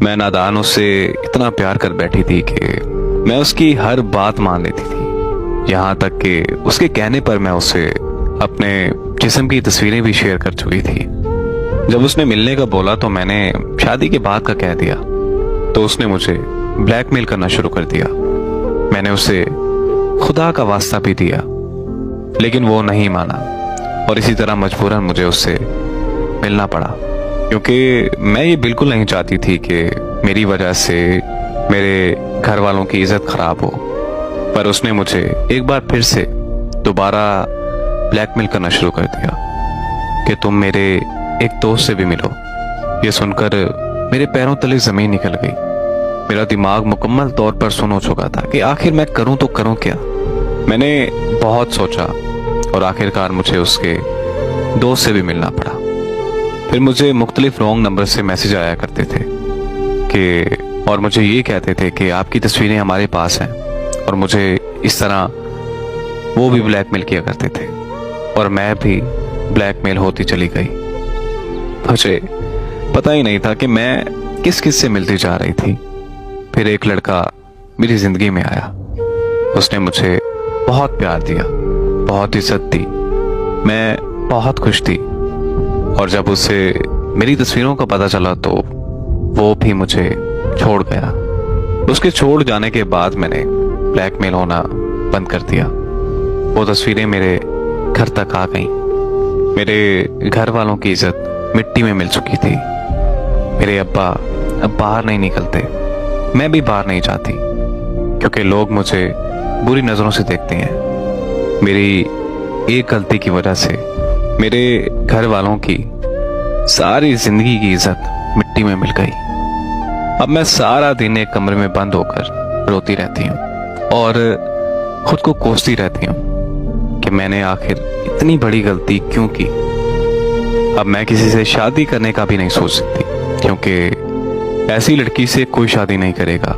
मैं नादान उससे इतना प्यार कर बैठी थी कि मैं उसकी हर बात मान लेती थी। यहाँ तक कि उसके कहने पर मैं उससे अपने जिस्म की तस्वीरें भी शेयर कर चुकी थी। जब उसने मिलने का बोला तो मैंने शादी के बाद का कह दिया, तो उसने मुझे ब्लैकमेल करना शुरू कर दिया। मैंने उसे खुदा का वास्ता भी दिया, लेकिन वो नहीं माना और इसी तरह मजबूरन मुझे उससे मिलना पड़ा, क्योंकि मैं ये बिल्कुल नहीं चाहती थी कि मेरी वजह से मेरे घर वालों की इज्जत खराब हो। पर उसने मुझे एक बार फिर से दोबारा ब्लैकमेल करना शुरू कर दिया कि तुम मेरे एक दोस्त से भी मिलो। ये सुनकर मेरे पैरों तले जमीन निकल गई। मेरा दिमाग मुकम्मल तौर पर सुन हो चुका था कि आखिर मैं करूं तो करूं क्या। मैंने बहुत सोचा और आखिरकार मुझे उसके दोस्त से भी मिलना पड़ा। फिर मुझे मुख्तलिफ रॉन्ग नंबर से मैसेज आया करते थे कि और मुझे ये कहते थे कि आपकी तस्वीरें हमारे पास हैं, और मुझे इस तरह वो भी ब्लैकमेल किया करते थे और मैं भी ब्लैकमेल होती चली गई। मुझे पता ही नहीं था कि मैं किस किस से मिलती जा रही थी। फिर एक लड़का मेरी जिंदगी में आया। उसने मुझे बहुत प्यार दिया, बहुत इज्जत दी, मैं बहुत खुश थी। और जब उसे मेरी तस्वीरों का पता चला तो वो भी मुझे छोड़ गया। उसके छोड़ जाने के बाद मैंने ब्लैकमेल होना बंद कर दिया। वो तस्वीरें मेरे घर तक आ गईं। मेरे घर वालों की इज्जत मिट्टी में मिल चुकी थी। मेरे अब्बा अब बाहर नहीं निकलते, मैं भी बाहर नहीं जाती, क्योंकि लोग मुझे बुरी नजरों से देखते हैं। मेरी एक गलती की वजह से मेरे घर वालों की सारी जिंदगी की इज्जत मिट्टी में मिल गई। अब मैं सारा दिन एक कमरे में बंद होकर रोती रहती हूँ और खुद को कोसती रहती हूँ कि मैंने आखिर इतनी बड़ी गलती क्यों की। अब मैं किसी से शादी करने का भी नहीं सोच सकती, क्योंकि ऐसी लड़की से कोई शादी नहीं करेगा